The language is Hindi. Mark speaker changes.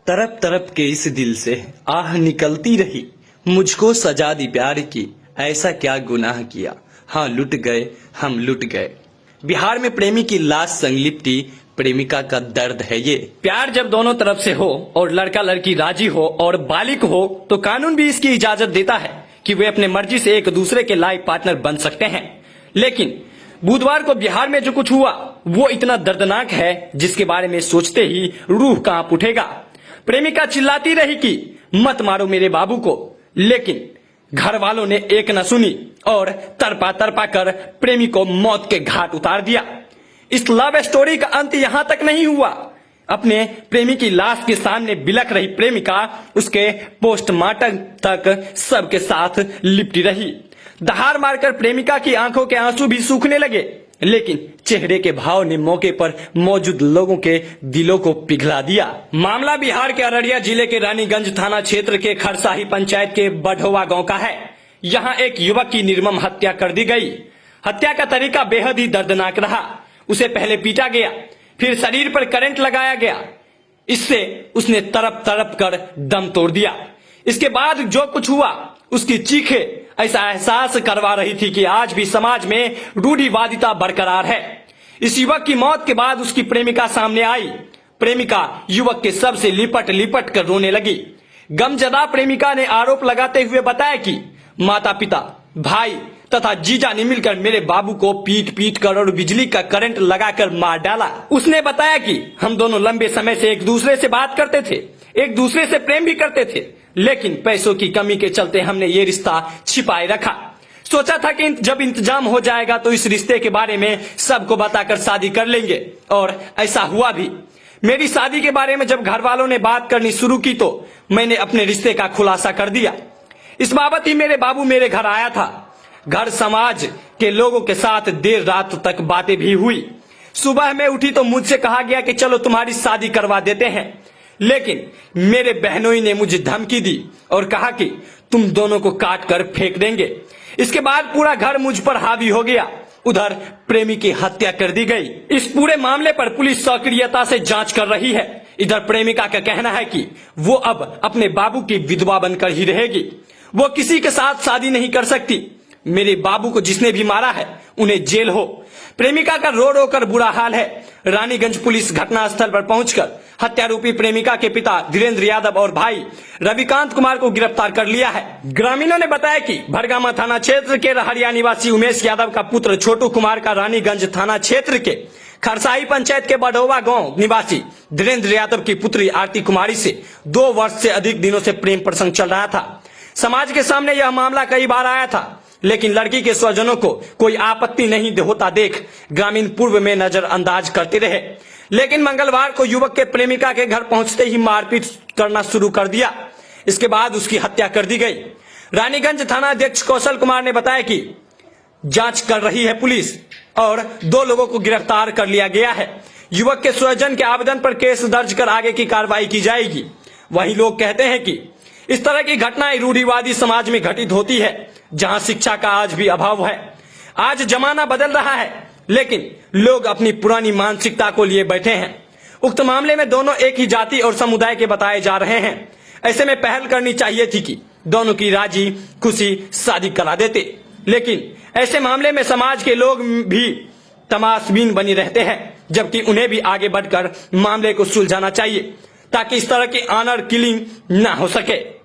Speaker 1: तरफ तरफ के इस दिल से आह निकलती रही, मुझको सजा दी प्यार की, ऐसा क्या गुनाह किया, हाँ लुट गए हम लुट गए। बिहार में प्रेमी की लाश संग लिपटी प्रेमिका का दर्द है ये। प्यार जब दोनों तरफ से हो और लड़का लड़की राजी हो और बालिग हो तो कानून भी इसकी इजाजत देता है कि वे अपने मर्जी से एक दूसरे के लाइफ पार्टनर बन सकते हैं। लेकिन बुधवार को बिहार में जो कुछ हुआ वो इतना दर्दनाक है जिसके बारे में सोचते ही रूह कांप उठेगा। प्रेमिका चिल्लाती रही कि मत मारो मेरे बाबू को, लेकिन घर वालों ने एक न सुनी और तरपा तरपा कर प्रेमी को मौत के घाट उतार दिया। इस लव स्टोरी का अंत यहां तक नहीं हुआ। अपने प्रेमी की लाश के सामने बिलख रही प्रेमिका उसके पोस्टमार्टम तक सबके साथ लिपटी रही। दहाड़ मारकर प्रेमिका की आंखों के आंसू भी सूखने लगे, लेकिन चेहरे के भाव ने मौके पर मौजूद लोगों के दिलों को पिघला दिया। मामला बिहार के अररिया जिले के रानीगंज थाना क्षेत्र के खरसाही पंचायत के बढ़ोवा गांव का है। यहां एक युवक की निर्मम हत्या कर दी गई। हत्या का तरीका बेहद ही दर्दनाक रहा। उसे पहले पीटा गया, फिर शरीर पर करंट लगाया गया। इससे उसने तड़प तड़प कर दम तोड़ दिया। इसके बाद जो कुछ हुआ उसकी चीखें ऐसा एहसास करवा रही थी कि आज भी समाज में रूढ़िवादिता बरकरार है। इस युवक की मौत के बाद उसकी प्रेमिका सामने आई। प्रेमिका युवक के शव से लिपट लिपट कर रोने लगी। गमजदा प्रेमिका ने आरोप लगाते हुए बताया कि माता पिता, भाई तथा जीजा ने मिलकर मेरे बाबू को पीट पीट कर और बिजली का करंट लगाकर मार डाला। उसने बताया कि हम दोनों लंबे समय से एक दूसरे से बात करते थे, एक दूसरे से प्रेम भी करते थे, लेकिन पैसों की कमी के चलते हमने ये रिश्ता छिपाए रखा। सोचा था कि जब इंतजाम हो जाएगा तो इस रिश्ते के बारे में सबको बताकर शादी कर लेंगे, और ऐसा हुआ भी। मेरी शादी के बारे में जब घर वालों ने बात करनी शुरू की तो मैंने अपने रिश्ते का खुलासा कर दिया। इस बाबत ही मेरे बाबू मेरे घर आया था। घर समाज के लोगों के साथ देर रात तक बातें भी हुई। सुबह में उठी तो मुझसे कहा गया कि चलो तुम्हारी शादी करवा देते हैं, लेकिन मेरे बहनोई ने मुझे धमकी दी और कहा कि तुम दोनों को काट कर फेंक देंगे। इसके बाद पूरा घर मुझ पर हावी हो गया। उधर प्रेमी की हत्या कर दी गई। इस पूरे मामले पर पुलिस सक्रियता से जांच कर रही है। इधर प्रेमिका का कहना है कि वो अब अपने बाबू की विधवा बनकर ही रहेगी। वो किसी के साथ शादी नहीं कर सकती। मेरे बाबू को जिसने भी मारा है उन्हें जेल हो। प्रेमिका का रो रो कर बुरा हाल है। रानीगंज पुलिस घटनास्थल पर पहुंचकर हत्यारोपी प्रेमिका के पिता धीरेन्द्र यादव और भाई रविकांत कुमार को गिरफ्तार कर लिया है। ग्रामीणों ने बताया कि भरगामा थाना क्षेत्र के रहरिया निवासी उमेश यादव का पुत्र छोटू कुमार का रानीगंज थाना क्षेत्र के खरसाही पंचायत के बढ़ोवा गांव निवासी धीरेन्द्र यादव की पुत्री आरती कुमारी से 2 वर्ष से अधिक दिनों से प्रेम प्रसंग चल रहा था। समाज के सामने यह मामला कई बार आया था, लेकिन लड़की के स्वजनों को कोई आपत्ति नहीं होता देख ग्रामीण पूर्व में नजरअंदाज करते रहे। लेकिन मंगलवार को युवक के प्रेमिका के घर पहुंचते ही मारपीट करना शुरू कर दिया। इसके बाद उसकी हत्या कर दी गई। रानीगंज थाना अध्यक्ष कौशल कुमार ने बताया कि जांच कर रही है पुलिस और 2 लोगों को गिरफ्तार कर लिया गया है। युवक के स्वजन के आवेदन पर केस दर्ज कर आगे की कार्रवाई की जाएगी। वहीं लोग कहते हैं कि इस तरह की घटनाएं रूढ़िवादी समाज में घटित होती है, जहां शिक्षा का आज भी अभाव है। आज जमाना बदल रहा है, लेकिन लोग अपनी पुरानी मानसिकता को लिए बैठे हैं। उक्त मामले में दोनों एक ही जाति और समुदाय के बताए जा रहे हैं। ऐसे में पहल करनी चाहिए थी कि दोनों की राजी खुशी शादी करा देते, लेकिन ऐसे मामले में समाज के लोग भी तमाशबीन बनी रहते हैं, जबकि उन्हें भी आगे बढ़कर मामले को सुलझाना चाहिए ताकि इस तरह की ऑनर किलिंग ना हो सके।